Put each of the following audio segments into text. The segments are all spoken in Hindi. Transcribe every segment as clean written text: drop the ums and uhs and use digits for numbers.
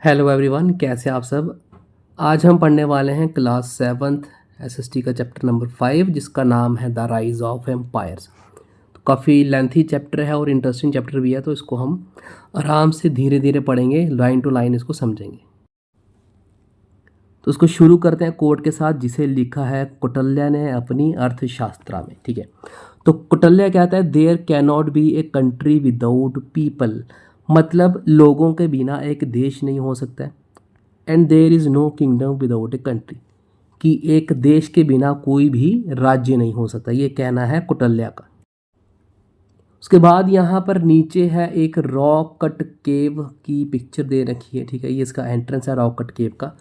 हेलो एवरीवन, कैसे आप सब। आज हम पढ़ने वाले हैं क्लास 7th एसएसटी का चैप्टर नंबर 5 जिसका नाम है द राइज ऑफ एम्पायर्स। तो काफ़ी लेंथी चैप्टर है और इंटरेस्टिंग चैप्टर भी है, तो इसको हम आराम से धीरे धीरे पढ़ेंगे, लाइन टू लाइन इसको समझेंगे। तो इसको शुरू करते हैं कोट के साथ जिसे लिखा है कौटिल्य ने अपनी अर्थशास्त्र में। ठीक है, तो कौटिल्य कहता है there can not be a country without people, मतलब लोगों के बिना एक देश नहीं हो सकता है। And there is no kingdom without a country, कि एक देश के बिना कोई भी राज्य नहीं हो सकता, ये कहना है कौटिल्य का। उसके बाद यहाँ पर नीचे है एक रॉक कट केव की पिक्चर दे रखी है। ठीक है, ये इसका एंट्रेंस है रॉक कट केव का।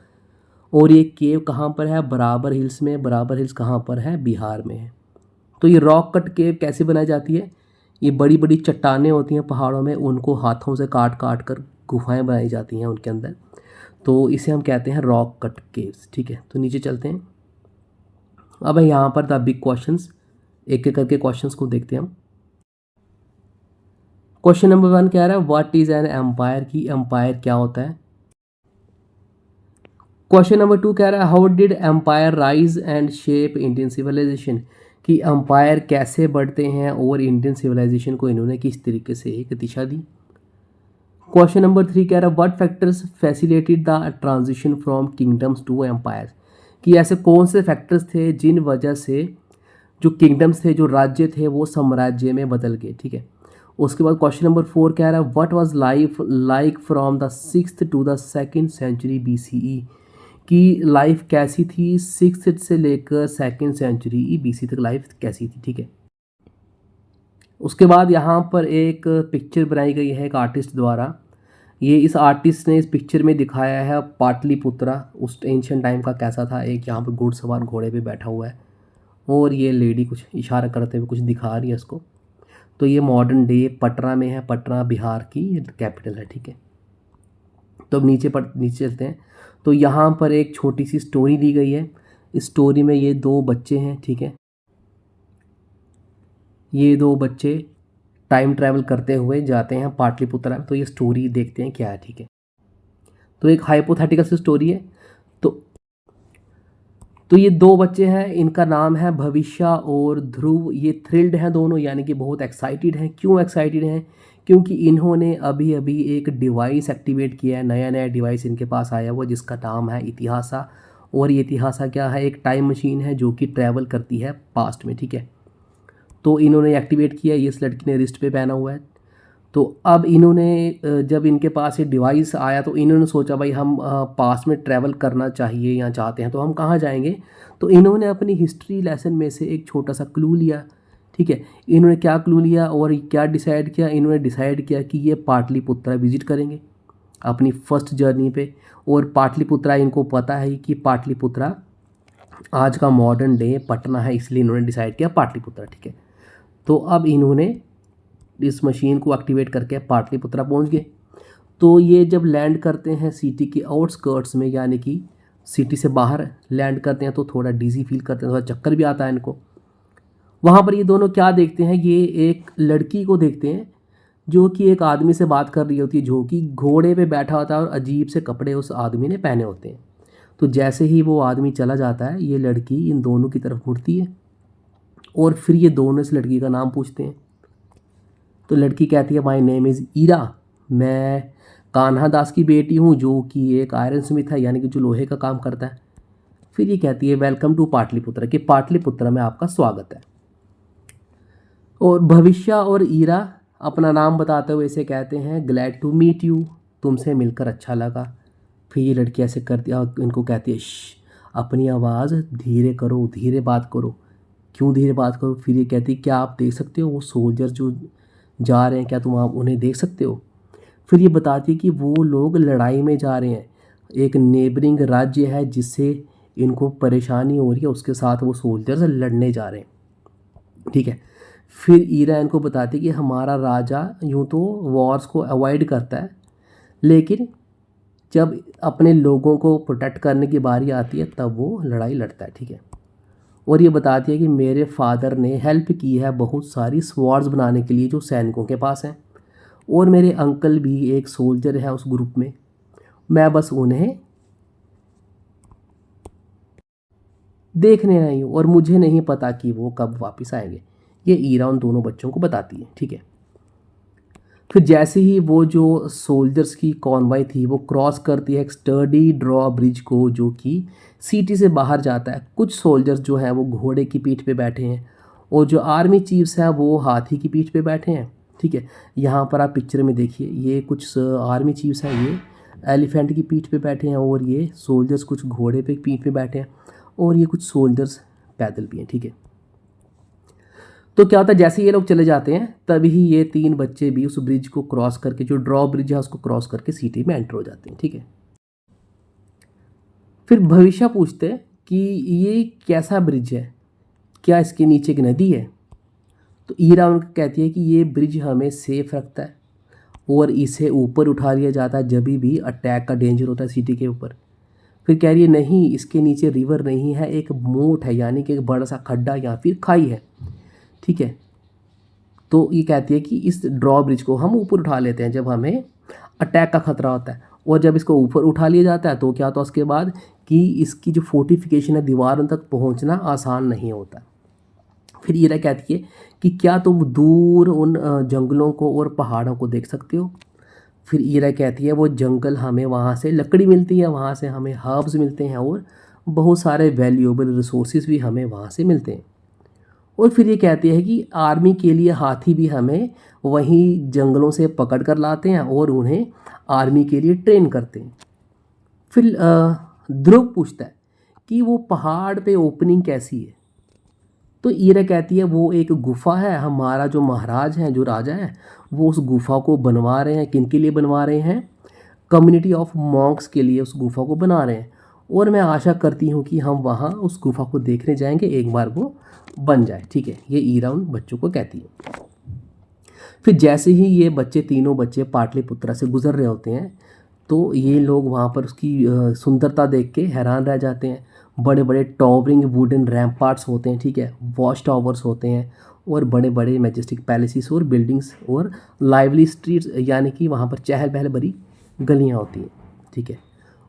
और ये केव कहाँ पर है? बराबर हिल्स में। बराबर हिल्स कहाँ पर है? बिहार में है। तो ये रॉक कट केव कैसे बनाई जाती है? ये बड़ी बड़ी चट्टानें होती हैं पहाड़ों में, उनको हाथों से काट काट कर गुफाएं बनाई जाती हैं उनके अंदर, तो इसे हम कहते हैं रॉक कट केव्स। ठीक है, तो नीचे चलते हैं। अब यहाँ पर द बिग क्वेश्चंस, एक एक करके क्वेश्चंस को देखते हैं हम। क्वेश्चन नंबर 1 कह रहा है व्हाट इज एन एम्पायर, की एम्पायर क्या होता है। क्वेश्चन नंबर 2 कह रहा है how did empire rise and shape Indian civilisation, कि एम्पायर कैसे बढ़ते हैं और इंडियन सिविलाइजेशन को इन्होंने किस तरीके से एक दिशा दी। क्वेश्चन नंबर 3 कह रहा है what factors facilitated the transition from kingdoms to empires, कि ऐसे कौन से फैक्टर्स थे जिन वजह से जो किंगडम्स थे, जो राज्य थे, वो साम्राज्य में बदल गए। ठीक है, उसके बाद क्वेश्चन नंबर 4 कह रहा है what was life like from the 6th to the 2nd century BCE, की लाइफ कैसी थी 6th से लेकर 2nd सेंचुरी BC तक लाइफ कैसी थी। ठीक है, उसके बाद यहाँ पर एक पिक्चर बनाई गई है एक आर्टिस्ट द्वारा। ये इस आर्टिस्ट ने इस पिक्चर में दिखाया है पाटलिपुत्रा उस एंशियंट टाइम का कैसा था। एक यहाँ पर घुड़सवार घोड़े पे बैठा हुआ है और ये लेडी कुछ इशारा करते हुए कुछ दिखा रही है उसको। तो ये मॉडर्न डे पटना में है, पटना बिहार की कैपिटल है। ठीक है, तो अब नीचे चलते हैं। तो यहाँ पर एक छोटी सी स्टोरी दी गई है। इस स्टोरी में ये दो बच्चे हैं। ठीक है, ये दो बच्चे टाइम ट्रैवल करते हुए जाते हैं पाटलिपुत्रा। तो ये स्टोरी देखते हैं क्या है। ठीक है, तो एक हाइपोथेटिकल सी स्टोरी है। तो ये दो बच्चे हैं, इनका नाम है भविष्य और ध्रुव। ये थ्रिल्ड हैं दोनों, यानी कि बहुत एक्साइटेड हैं। क्यों एक्साइटेड हैं? क्योंकि इन्होंने अभी अभी एक डिवाइस एक्टिवेट किया है, नया नया डिवाइस इनके पास आया हुआ जिसका नाम है इतिहासा। और ये इतिहासा क्या है? एक टाइम मशीन है जो कि ट्रैवल करती है पास्ट में। ठीक है, तो इन्होंने एक्टिवेट किया, ये इस लड़की ने रिस्ट पे पहना हुआ है। तो अब इन्होंने जब इनके पास ये डिवाइस आया तो इन्होंने सोचा भाई हम पास्ट में ट्रैवल करना चाहिए या चाहते हैं तो हम कहाँ जाएंगे। तो इन्होंने अपनी हिस्ट्री लेसन में से एक छोटा सा क्लू लिया। ठीक है, इन्होंने क्या क्लू लिया और क्या डिसाइड किया? इन्होंने डिसाइड किया कि ये पाटलिपुत्रा विजिट करेंगे अपनी फर्स्ट जर्नी पे। और पाटलिपुत्रा इनको पता है कि पाटलिपुत्रा आज का मॉडर्न डे पटना है, इसलिए इन्होंने डिसाइड किया पाटलिपुत्रा। ठीक है, तो अब इन्होंने इस मशीन को एक्टिवेट करके पाटलिपुत्रा पहुंच गए। तो ये जब लैंड करते हैं सिटी के आउटस्कर्ट्स में, यानी कि सिटी से बाहर लैंड करते हैं, तो थोड़ा डिजी फील करते हैं, थोड़ा चक्कर भी आता है इनको। वहाँ पर ये दोनों क्या देखते हैं? ये एक लड़की को देखते हैं जो कि एक आदमी से बात कर रही होती है, जो कि घोड़े पे बैठा होता है और अजीब से कपड़े उस आदमी ने पहने होते हैं। तो जैसे ही वो आदमी चला जाता है, ये लड़की इन दोनों की तरफ मुड़ती है और फिर ये दोनों इस लड़की का नाम पूछते हैं। तो लड़की कहती है माय नेम इज़ ईरा, मैं कान्हा दास की बेटी हूँ जो कि एक आयरन स्मिथ है, यानी कि जो लोहे का काम करता है। फिर ये कहती है वेलकम टू पाटलिपुत्रा, कि पाटलिपुत्रा में आपका स्वागत है। और भविष्य और ईरा अपना नाम बताते हुए इसे कहते हैं ग्लैड टू मीट यू, तुमसे मिलकर अच्छा लगा। फिर ये लड़की ऐसे करती है और इनको कहती है अपनी आवाज़ धीरे करो, धीरे बात करो। क्यों धीरे बात करो? फिर ये कहती है क्या आप देख सकते हो वो सोल्जर जो जा रहे हैं, क्या तुम आप उन्हें देख सकते हो? फिर ये बताती है कि वो लोग लड़ाई में जा रहे हैं, एक नेबरिंग राज्य है जिससे इनको परेशानी हो रही है, उसके साथ वो सोल्जर्स लड़ने जा रहे हैं। ठीक है, फिर ईरा इनको बताती है कि हमारा राजा यूँ तो वॉर्स को अवॉइड करता है, लेकिन जब अपने लोगों को प्रोटेक्ट करने की बारी आती है तब वो लड़ाई लड़ता है। ठीक है, और ये बताती है कि मेरे फादर ने हेल्प की है बहुत सारी स्वॉर्ड्स बनाने के लिए जो सैनिकों के पास हैं, और मेरे अंकल भी एक सोल्जर है उस ग्रुप में, मैं बस उन्हें देखने आई हूँ और मुझे नहीं पता कि वो कब वापस आएंगे। ये ईरा उन दोनों बच्चों को बताती है, ठीक है। फिर जैसे ही वो जो सोल्जर्स की कॉन्वॉय थी वो क्रॉस करती है एक स्टर्डी ड्रॉ ब्रिज को, जो कि सिटी से बाहर जाता है, कुछ सोल्जर्स जो हैं वो घोड़े की पीठ पे बैठे हैं और जो आर्मी चीफ्स हैं वो हाथी की पीठ पे बैठे हैं, ठीक है। यहाँ पर आप पिक्चर में देखिए, ये कुछ आर्मी चीफ्स हैं, ये एलिफेंट की पीठ पे बैठे हैं और ये सोल्जर्स कुछ घोड़े पे पीठ पे बैठे हैं और ये कुछ सोल्जर्स पैदल भी हैं, ठीक है। तो क्या होता है, जैसे ये लोग चले जाते हैं तभी ये 3 बच्चे भी उस ब्रिज को क्रॉस करके, जो ड्रॉ ब्रिज है उसको क्रॉस करके सिटी में एंटर हो जाते हैं, ठीक है। फिर भविष्य पूछते हैं कि ये कैसा ब्रिज है, क्या इसके नीचे एक नदी है। तो ईरा उनको कहती है कि ये ब्रिज हमें सेफ रखता है और इसे ऊपर उठा लिया जाता है जब भी अटैक का डेंजर होता है सिटी के ऊपर। फिर कह रही है नहीं, इसके नीचे रिवर नहीं है, एक मोट है, यानी कि एक बड़ा सा खड्डा या फिर खाई है, ठीक है। तो ये कहती है कि इस ड्रॉ ब्रिज को हम ऊपर उठा लेते हैं जब हमें अटैक का खतरा होता है, और जब इसको ऊपर उठा लिया जाता है तो क्या होता है उसके बाद कि इसकी जो फोर्टिफिकेशन है, दीवारों तक पहुंचना आसान नहीं होता। फिर ईरा कहती है कि क्या तुम दूर उन जंगलों को और पहाड़ों को देख सकते हो। फिर ईरा कहती है वो जंगल, हमें वहाँ से लकड़ी मिलती है, वहाँ से हमें हर्ब्स मिलते हैं और बहुत सारे वैल्यूएबल रिसोर्सेज भी हमें वहाँ से मिलते हैं। और फिर ये कहती है कि आर्मी के लिए हाथी भी हमें वहीं जंगलों से पकड़ कर लाते हैं और उन्हें आर्मी के लिए ट्रेन करते हैं। फिर ध्रुव पूछता है कि वो पहाड़ पे ओपनिंग कैसी है। तो ईरा कहती है वो एक गुफा है, हमारा जो महाराज हैं, जो राजा है, वो उस गुफा को बनवा रहे हैं। किन के लिए बनवा रहे हैं? कम्युनिटी ऑफ मॉन्क्स के लिए उस गुफा को बना रहे हैं और मैं आशा करती हूँ कि हम वहाँ उस गुफा को देखने जाएंगे एक बार वो बन जाए, ठीक है। ये ईरा उन बच्चों को कहती है। फिर जैसे ही ये बच्चे, तीनों बच्चे पाटलिपुत्रा से गुजर रहे होते हैं तो ये लोग वहाँ पर उसकी सुंदरता देख के हैरान रह जाते हैं। बड़े बड़े टॉवरिंग वुडन रैम्पार्ट्स होते हैं, ठीक है, वॉच टावर्स होते हैं और बड़े बड़े मैजेस्टिक पैलेसेस और बिल्डिंग्स और लाइवली स्ट्रीट्स, यानी कि वहाँ पर चहल पहल भरी गलियाँ होती हैं, ठीक है।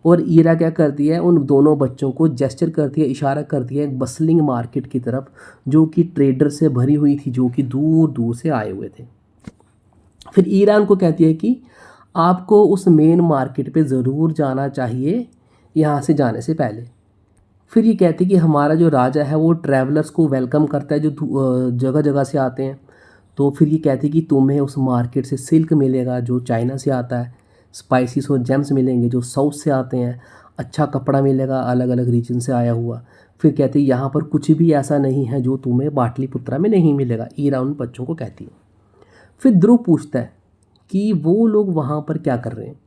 और ईरा क्या करती है, उन दोनों बच्चों को जेस्चर करती है, इशारा करती है एक बसलिंग मार्केट की तरफ, जो कि ट्रेडर से भरी हुई थी, जो कि दूर दूर से आए हुए थे। फिर ईरा उनको कहती है कि आपको उस मेन मार्केट पे ज़रूर जाना चाहिए यहाँ से जाने से पहले। फिर ये कहती है कि हमारा जो राजा है वो ट्रैवलर्स को वेलकम करता है जो जगह जगह से आते हैं। तो फिर ये कहती है कि तुम्हें उस मार्केट से सिल्क मिलेगा जो चाइना से आता है, स्पाइसिस और जेम्स मिलेंगे जो साउथ से आते हैं, अच्छा कपड़ा मिलेगा अलग अलग रीजन से आया हुआ। फिर कहती है यहाँ पर कुछ भी ऐसा नहीं है जो तुम्हें पाटलिपुत्रा में नहीं मिलेगा, ईरा उन बच्चों को कहती है। फिर ध्रुव पूछता है कि वो लोग वहाँ पर क्या कर रहे हैं।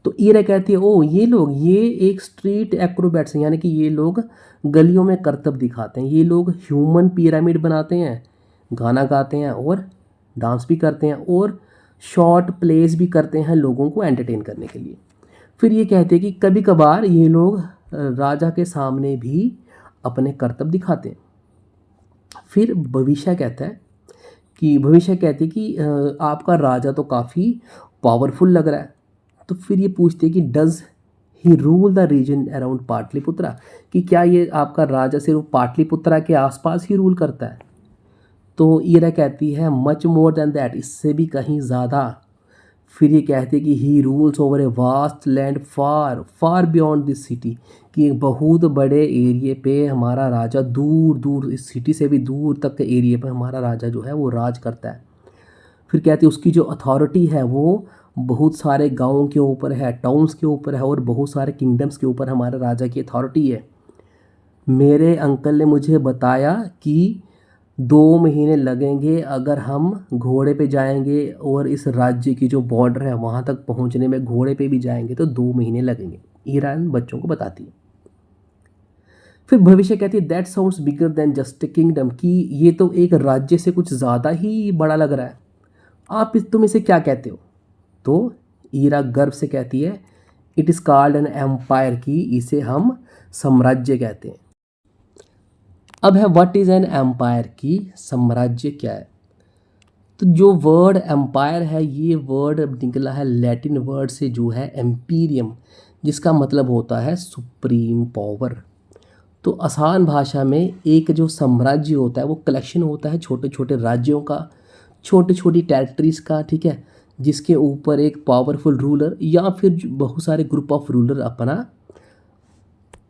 तो ईरा कहती है ओ ये लोग, ये एक स्ट्रीट एक्रोबैट्स हैं, यानी कि ये लोग गलियों में करतब दिखाते हैं। ये लोग ह्यूमन पिरामिड बनाते हैं, गाना गाते हैं और डांस भी करते हैं और शॉर्ट प्लेस भी करते हैं लोगों को एंटरटेन करने के लिए। फिर ये कहते हैं कि कभी कभार ये लोग राजा के सामने भी अपने करतब दिखाते हैं। फिर भविष्य कहता है कि भविष्य कहते हैं कि आपका राजा तो काफ़ी पावरफुल लग रहा है। तो फिर ये पूछते हैं कि does he rule the region around Pataliputra, कि क्या ये आपका राजा सिर्फ पाटलिपुत्रा के आसपास ही रूल करता है। तो ईरा कहती है मच मोर देन दैट, इससे भी कहीं ज़्यादा। फिर ये कहते हैं कि he rules over a vast land far far beyond this city, कि एक बहुत बड़े एरिए पे हमारा राजा, दूर दूर इस सिटी से भी दूर तक के एरिए पे हमारा राजा जो है वो राज करता है। फिर कहते हैं उसकी जो अथॉरिटी है वो बहुत सारे गाँवों के ऊपर है, टाउन्स के ऊपर है और बहुत सारे किंगडम्स के ऊपर हमारे राजा की अथॉरिटी है। मेरे अंकल ने मुझे बताया कि 2 महीने लगेंगे अगर हम घोड़े पे जाएंगे और इस राज्य की जो बॉर्डर है वहाँ तक पहुँचने में घोड़े पे भी जाएंगे तो 2 महीने लगेंगे, ईरान बच्चों को बताती है। फिर भविष्य कहती है that sounds bigger than just a kingdom, कि ये तो एक राज्य से कुछ ज़्यादा ही बड़ा लग रहा है, तुम इसे क्या कहते हो। तो ईरा गर्व से कहती है it is called an empire, की इसे हम साम्राज्य कहते हैं। अब है व्हाट इज़ एन एम्पायर, की साम्राज्य क्या है। तो जो वर्ड एम्पायर है, ये वर्ड निकला है लैटिन वर्ड से जो है एम्पीरियम, जिसका मतलब होता है सुप्रीम पावर। तो आसान भाषा में एक जो साम्राज्य होता है वो कलेक्शन होता है छोटे छोटे राज्यों का, छोटी छोटी टेरिटरीज का, ठीक है, जिसके ऊपर एक पावरफुल रूलर या फिर बहुत सारे ग्रुप ऑफ रूलर अपना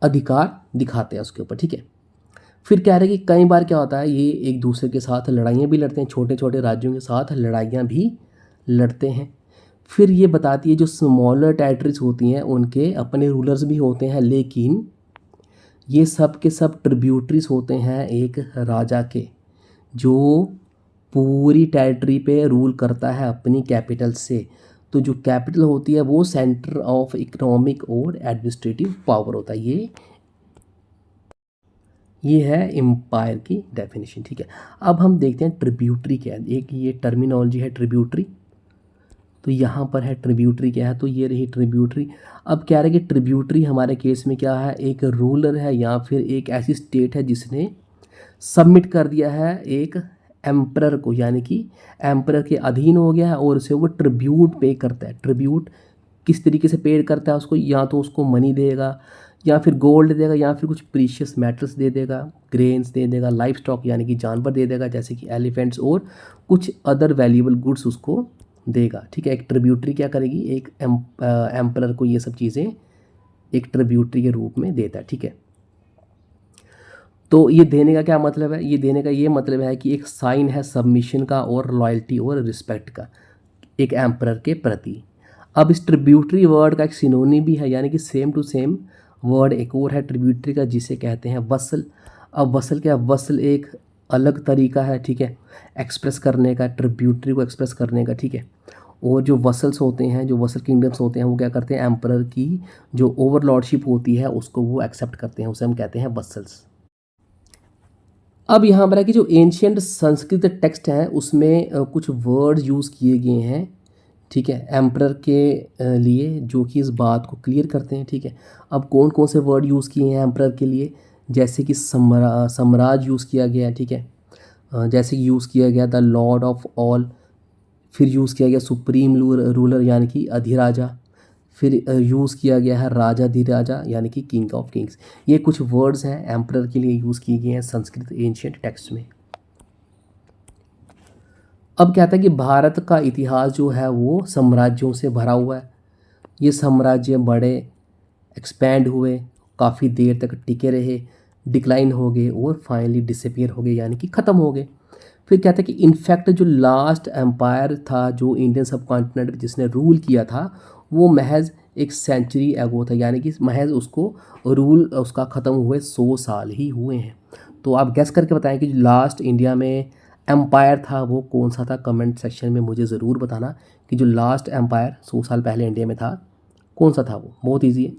अधिकार दिखाते हैं उसके ऊपर, ठीक है। फिर कह रहे हैं कि कई बार क्या होता है, ये एक दूसरे के साथ लड़ाइयाँ भी लड़ते हैं, छोटे छोटे राज्यों के साथ लड़ाइयाँ भी लड़ते हैं। फिर ये बताती है जो स्मॉलर टेरिटरीज होती हैं उनके अपने रूलर्स भी होते हैं, लेकिन ये सब के सब ट्रिब्यूटरीज होते हैं एक राजा के, जो पूरी टेरिटरी पे रूल करता है अपनी कैपिटल से। तो जो कैपिटल होती है वो सेंटर ऑफ इकोनॉमिक और एडमिनिस्ट्रेटिव पावर होता है। ये है एम्पायर की डेफिनेशन, ठीक है। अब हम देखते हैं ट्रिब्यूटरी क्या है। एक ये टर्मिनोलॉजी है ट्रिब्यूटरी, तो यहाँ पर है ट्रिब्यूटरी क्या है, तो ये रही ट्रिब्यूटरी। अब क्या रहे कि ट्रिब्यूटरी हमारे केस में क्या है, एक रूलर है या फिर एक ऐसी स्टेट है जिसने सबमिट कर दिया है एक एम्परर को, यानी कि एम्परर के अधीन हो गया है और उसे वो ट्रिब्यूट पे करता है। ट्रिब्यूट किस तरीके से पे करता है उसको, या तो उसको मनी देगा या फिर गोल्ड देगा या फिर कुछ प्रीशियस मेटल्स दे देगा, ग्रेन्स दे देगा, लाइफ स्टॉक यानी कि जानवर दे देगा जैसे कि एलिफेंट्स, और कुछ अदर वैल्यूएबल गुड्स उसको देगा, ठीक है। एक ट्रिब्यूटरी क्या करेगी, एक एम्परर को ये सब चीज़ें एक ट्रिब्यूटरी के रूप में देता है, ठीक है। तो ये देने का क्या मतलब है, ये देने का ये मतलब है कि एक साइन है सबमिशन का और लॉयल्टी और रिस्पेक्ट का एक एम्परर के प्रति। अब इस ट्रिब्यूटरी वर्ड का एक सिनोनिम भी है, यानी कि सेम टू सेम वर्ड एक और है ट्रिब्यूटरी का जिसे कहते हैं वसल। अब वसल क्या, वसल एक अलग तरीका है, ठीक है, एक्सप्रेस करने का, ट्रिब्यूटरी को एक्सप्रेस करने का, ठीक है। और जो वसल्स होते हैं, जो वसल किंगडम्स होते हैं, वो क्या करते हैं, एम्परर की जो ओवरलॉर्डशिप होती है उसको वो एक्सेप्ट करते हैं, उसे हम कहते हैं वसल्स। अब यहाँ पर है कि जो एंशियंट संस्कृत टेक्स्ट है उसमें कुछ वर्ड यूज़ किए गए हैं, ठीक है, एम्परर के लिए, जो कि इस बात को क्लियर करते हैं, ठीक है। अब कौन कौन से वर्ड यूज़ किए हैं एम्परर के लिए, जैसे कि सम्राज यूज़ किया गया है, ठीक है, जैसे कि यूज़ किया गया द लॉर्ड ऑफ ऑल, फिर यूज़ किया गया सुप्रीम रूलर यानी कि अधिराजा, फिर यूज़ किया गया है राजाधिराजा यानी कि किंग ऑफ किंग्स। ये कुछ वर्ड्स हैं एम्परर के लिए यूज़ किए गए हैं संस्कृत एंशिएंट टेक्स्ट में। अब कहता है कि भारत का इतिहास जो है वो साम्राज्यों से भरा हुआ है। ये साम्राज्य बड़े एक्सपैंड हुए, काफ़ी देर तक टिके रहे, डिक्लाइन हो गए और फाइनली डिसअपीयर हो गए यानी कि ख़त्म हो गए। फिर कहते हैं कि इनफैक्ट जो लास्ट एम्पायर था जो इंडियन सब कॉन्टिनेंट पर जिसने रूल किया था वो महज एक सेंचुरी एगो था, यानी कि महज उसको रूल उसका ख़त्म हुए 100 साल ही हुए हैं। तो आप गेस करके बताएं कि जो लास्ट इंडिया में एम्पायर था वो कौन सा था। कमेंट सेक्शन में मुझे ज़रूर बताना कि जो लास्ट एम्पायर 100 साल पहले इंडिया में था कौन सा था। वो बहुत ईजी है।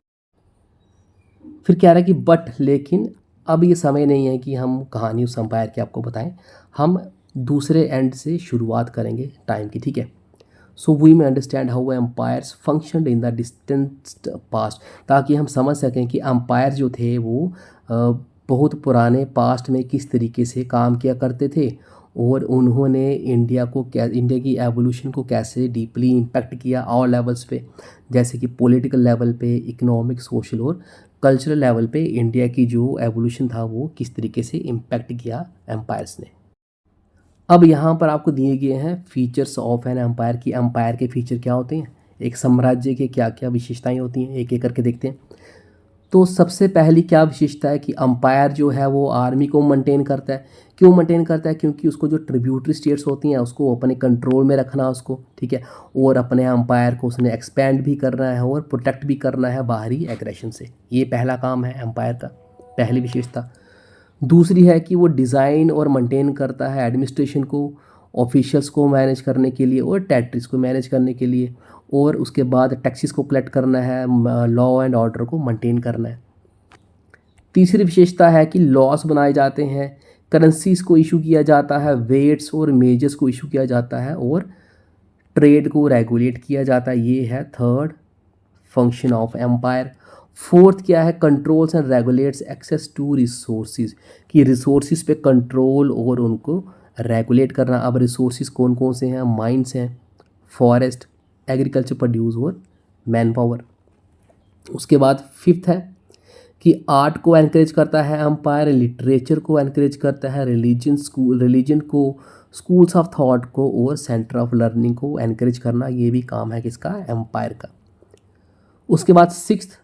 फिर कह रहा है कि बट लेकिन अब ये समय नहीं है कि हम कहानी उस एम्पायर की आपको बताएं, हम दूसरे एंड से शुरुआत करेंगे टाइम की, ठीक है। So we may understand how empires functioned in the distant past, ताकि हम समझ सकें कि एम्पायर जो थे वो बहुत पुराने पास्ट में किस तरीके से काम किया करते थे और उन्होंने इंडिया की एवोल्यूशन को कैसे डीपली इम्पैक्ट किया ऑल लेवल्स पे, जैसे कि पॉलिटिकल लेवल पे, इकोनॉमिक, सोशल और कल्चरल लेवल पे इंडिया की जो एवोल्यूशन था वो किस तरीके से इम्पैक्ट किया एम्पायर्स ने। अब यहाँ पर आपको दिए गए हैं फीचर्स ऑफ एन एम्पायर की एम्पायर के फीचर क्या होते हैं, एक साम्राज्य के क्या क्या विशेषताएं होती हैं, एक एक करके देखते हैं। तो सबसे पहली क्या विशेषता है कि अंपायर जो है वो आर्मी को मेंटेन करता है। क्यों मेंटेन करता है, क्योंकि उसको जो ट्रिब्यूटरी स्टेट्स होती हैं उसको अपने कंट्रोल में रखना उसको, ठीक है, और अपने अंपायर को उसने एक्सपैंड भी करना है और प्रोटेक्ट भी करना है बाहरी एग्रेशन से। ये पहला काम है अंपायर का, पहली विशेषता। दूसरी है कि वो डिज़ाइन और मेंटेन करता है एडमिनिस्ट्रेशन को, ऑफिशियल्स को मैनेज करने के लिए और टेरिटरीज को मैनेज करने के लिए, और उसके बाद टैक्सेस को कलेक्ट करना है, लॉ एंड ऑर्डर को मेंटेन करना है। तीसरी विशेषता है कि लॉस बनाए जाते हैं, करेंसीज को इशू किया जाता है, वेट्स और मेजर्स को इशू किया जाता है और ट्रेड को रेगुलेट किया जाता है। ये है third function of empire. Fourth क्या है, controls and regulates access to resources, कि रिसोर्सेज पे कंट्रोल और उनको रेगुलेट करना। अब रिसोर्सेज कौन कौन से हैं, माइंस हैं, फॉरेस्ट, एग्रीकल्चर प्रोड्यूस और मैन पावर। उसके बाद फिफ्थ है कि आर्ट को एनकरेज करता है एम्पायर, लिटरेचर को एनकरेज करता है, रिलीजन को, स्कूल्स ऑफ थॉट को और सेंटर ऑफ लर्निंग को एनकरेज करना, ये भी काम है किसका, एम्पायर का। उसके बाद सिक्स्थ,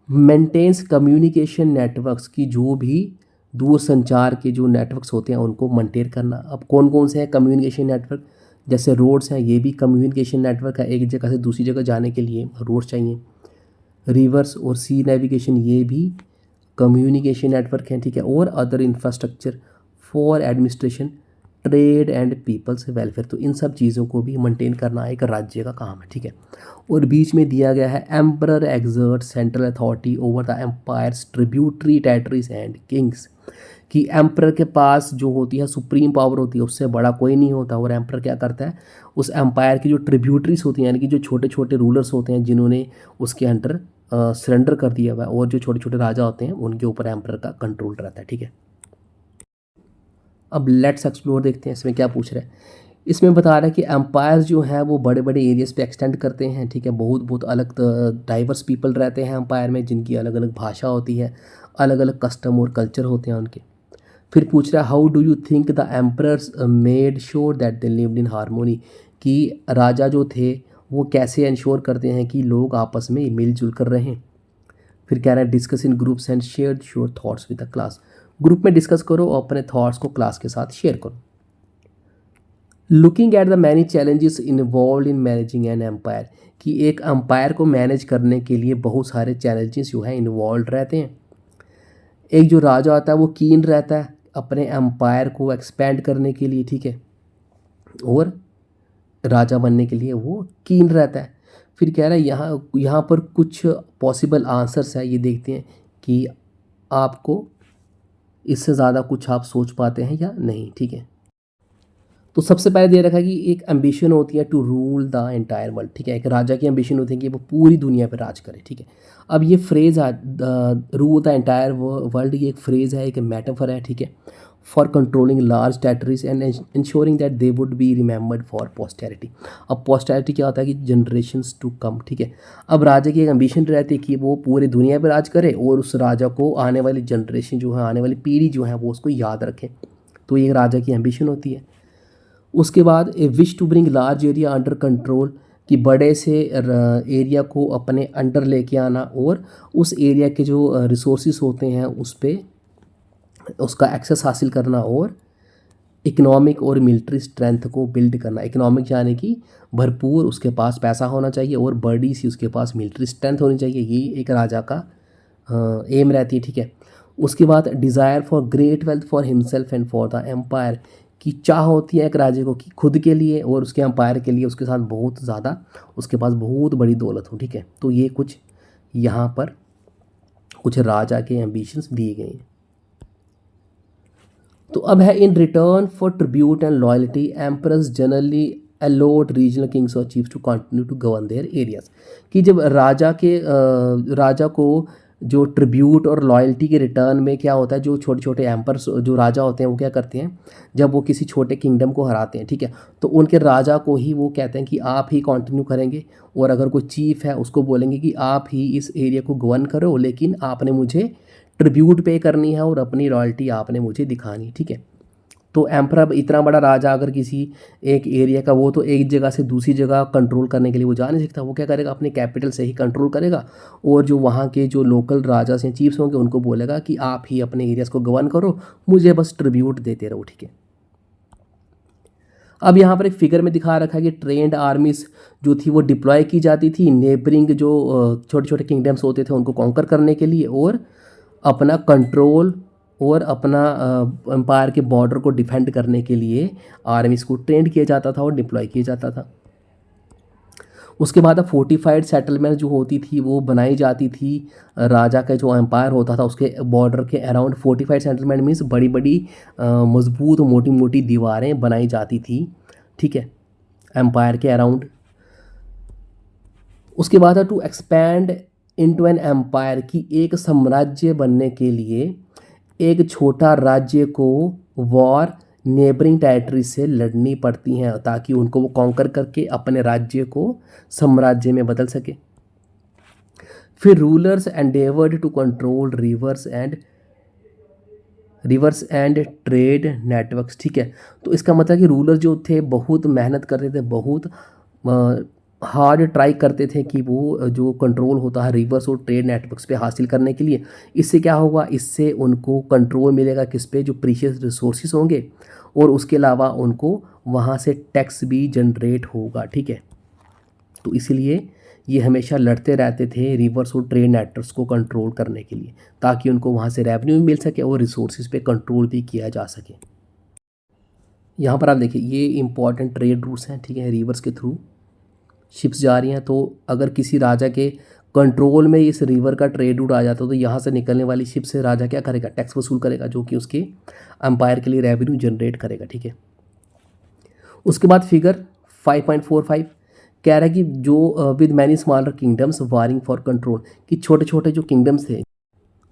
मेंटेन्स कम्युनिकेशन नेटवर्क्स की, जो भी दूर संचार के जो नेटवर्क्स होते हैं उनको मेंटेन करना। अब कौन कौन से हैं कम्युनिकेशन नेटवर्क, जैसे रोड्स हैं, ये भी कम्युनिकेशन नेटवर्क है, एक जगह से दूसरी जगह जाने के लिए रोड चाहिए। रिवर्स और सी नेविगेशन, ये भी कम्युनिकेशन नेटवर्क हैं, ठीक है। और other infrastructure for administration, trade and people's welfare, तो इन सब चीज़ों को भी मेंटेन करना एक राज्य का काम है, ठीक है। और बीच में दिया गया है emperor exert central authority over the empire's tributary territories and kings, कि एम्परर के पास जो होती है सुप्रीम पावर होती है, उससे बड़ा कोई नहीं होता। और एम्परर क्या करता है, उस एम्पायर की जो ट्रिब्यूटरीज होती हैं, यानी कि जो छोटे छोटे रूलर्स होते हैं जिन्होंने उसके अंडर सरेंडर कर दिया हुआ है, और जो छोटे छोटे राजा होते हैं उनके ऊपर एम्परर का कंट्रोल रहता है, ठीक है। अब लेट्स एक्सप्लोर देखते हैं इसमें क्या पूछ रहा है। इसमें बता रहा है कि एम्पायर्स जो हैं वो बड़े बड़े एरियाज़ पे एक्सटेंड करते हैं, ठीक है। बहुत बहुत अलग डाइवर्स पीपल रहते हैं एम्पायर में, जिनकी अलग अलग भाषा होती है, अलग अलग कस्टम और कल्चर होते हैं उनके। फिर पूछ रहा है how do you think the emperors made sure that they lived in harmony, कि राजा जो थे वो कैसे इंश्योर करते हैं कि लोग आपस में मिलजुल कर रहें। फिर कह रहा है discuss in groups and share your thoughts with the class, group में डिस्कस करो और अपने थॉट्स को क्लास के साथ शेयर करो। Looking at the many challenges involve in managing an empire, कि एक एम्पायर को मैनेज करने के लिए बहुत सारे चैलेंजेस जो है इन्वॉल्व रहते हैं। एक जो राजा होता है वो कीन रहता है अपने एम्पायर को एक्सपेंड करने के लिए, ठीक है, और राजा बनने के लिए वो कीन रहता है। फिर कह रहा है यहाँ पर कुछ पॉसिबल आंसर्स है, ये देखते हैं कि आपको इससे ज़्यादा कुछ आप सोच पाते हैं या नहीं, ठीक है। तो सबसे पहले दे रखा है कि एक एम्बिशन होती है to rule the entire world, ठीक है। एक राजा की एम्बिशन होती है कि वो पूरी दुनिया पर राज करे, ठीक है। अब ये फ्रेज़ है रूल द एंटायर वर्ल्ड, ये एक फ्रेज़ है, एक मेटाफर है, ठीक है, for controlling large territories and ensuring that they would be remembered for posterity. अब पोस्टेरिटी क्या होता है कि जनरेशन्स टू कम, ठीक है। अब राजा की एक एम्बिशन रहती है कि वो पूरे दुनिया पर राज करे और उस राजा को आने वाली जनरेशन जो है, आने वाली पीढ़ी जो है वो उसको याद रखें। तो ये राजा की एम्बिशन होती है। उसके बाद a wish to bring large area under control, कि बड़े से एरिया को अपने अंडर लेके आना और उस एरिया के जो रिसोर्सेज होते हैं उस पर उसका एक्सेस हासिल करना, और इकोनॉमिक और मिलिट्री स्ट्रेंथ को बिल्ड करना। इकोनॉमिक यानी कि भरपूर उसके पास पैसा होना चाहिए और बड़ी सी उसके पास मिलिट्री स्ट्रेंथ होनी चाहिए, ये एक राजा का एम रहती है, ठीक है। उसके बाद desire for great wealth for himself and for the empire, की चाह होती है एक राजा को कि खुद के लिए और उसके एम्पायर के लिए उसके साथ बहुत ज़्यादा उसके पास बहुत बड़ी दौलत हो, ठीक है। तो ये कुछ यहाँ पर कुछ राजा के एम्बिशंस दिए गए हैं। तो अब है in return for tribute and loyalty emperors generally allowed regional kings और chiefs to continue to govern their areas, कि जब राजा को जो ट्रिब्यूट और लॉयल्टी के रिटर्न में क्या होता है, जो छोटे छोटे एम्पर्स जो राजा होते हैं वो क्या करते हैं, जब वो किसी छोटे किंगडम को हराते हैं, ठीक है, तो उनके राजा को ही वो कहते हैं कि आप ही कंटिन्यू करेंगे, और अगर कोई चीफ है उसको बोलेंगे कि आप ही इस एरिया को गवर्न करो, लेकिन आपने मुझे ट्रिब्यूट पे करनी है और अपनी लॉयल्टी आपने मुझे दिखानी, ठीक है। तो एम्परर इतना बड़ा राजा अगर किसी एक एरिया का, वो तो एक जगह से दूसरी जगह कंट्रोल करने के लिए वो जा नहीं सकता, वो क्या करेगा अपने कैपिटल से ही कंट्रोल करेगा, और जो वहाँ के जो लोकल राजा हैं, चीफ्स होंगे, उनको बोलेगा कि आप ही अपने एरियाज़ को गवर्न करो, मुझे बस ट्रिब्यूट देते रहो, ठीक है। अब यहाँ पर एक फिगर में दिखा रखा है कि ट्रेंड आर्मीज जो थी वो डिप्लॉय की जाती थी नेबरिंग जो छोटे छोटे किंगडम्स होते थे उनको कॉन्कर करने के लिए, और अपना कंट्रोल और अपना एम्पायर के बॉर्डर को डिफेंड करने के लिए आर्मीज़ को ट्रेंड किया जाता था और डिप्लॉय किया जाता था। उसके बाद अब फोर्टिफाइड सेटलमेंट जो होती थी वो बनाई जाती थी, राजा का जो एम्पायर होता था उसके बॉर्डर के अराउंड फोर्टिफाइड सेटलमेंट मीन्स बड़ी बड़ी मजबूत मोटी मोटी दीवारें बनाई जाती थी, ठीक है, एम्पायर के अराउंड। उसके बाद है to expand into an empire, की एक साम्राज्य बनने के लिए एक छोटा राज्य को वॉर नेबरिंग टेरिटरी से लड़नी पड़ती हैं ताकि उनको वो कॉन्कर करके अपने राज्य को साम्राज्य में बदल सके। फिर rulers endeavoured to control rivers and trade networks, ठीक है। तो इसका मतलब कि रूलर जो थे बहुत मेहनत करते थे, बहुत हार्ड ट्राई करते थे कि वो जो कंट्रोल होता है रिवर्स और ट्रेड नेटवर्क्स पे हासिल करने के लिए। इससे क्या होगा, इससे उनको कंट्रोल मिलेगा किस पे, जो प्रीशियस रिसोर्सेज होंगे, और उसके अलावा उनको वहाँ से टैक्स भी जनरेट होगा, ठीक है। तो इसीलिए ये हमेशा लड़ते रहते थे रिवर्स और ट्रेड नेटवर्क्स को कंट्रोल करने के लिए, ताकि उनको वहाँ से रेवेन्यू भी मिल सके और रिसोर्सेज पे कंट्रोल भी किया जा सके। यहाँ पर आप देखिए ये इंपॉर्टेंट ट्रेड रूट्स हैं, ठीक है। रिवर्स के थ्रू शिप्स जा रही हैं, तो अगर किसी राजा के कंट्रोल में इस रिवर का ट्रेड रूट आ जाता है तो यहाँ से निकलने वाली शिप से राजा क्या करेगा, टैक्स वसूल करेगा, जो कि उसके एम्पायर के लिए रेवेन्यू जनरेट करेगा, ठीक है। उसके बाद फिगर 5.45 कह रहा है कि जो with many smaller kingdoms warring for control, कि छोटे छोटे जो किंगडम्स थे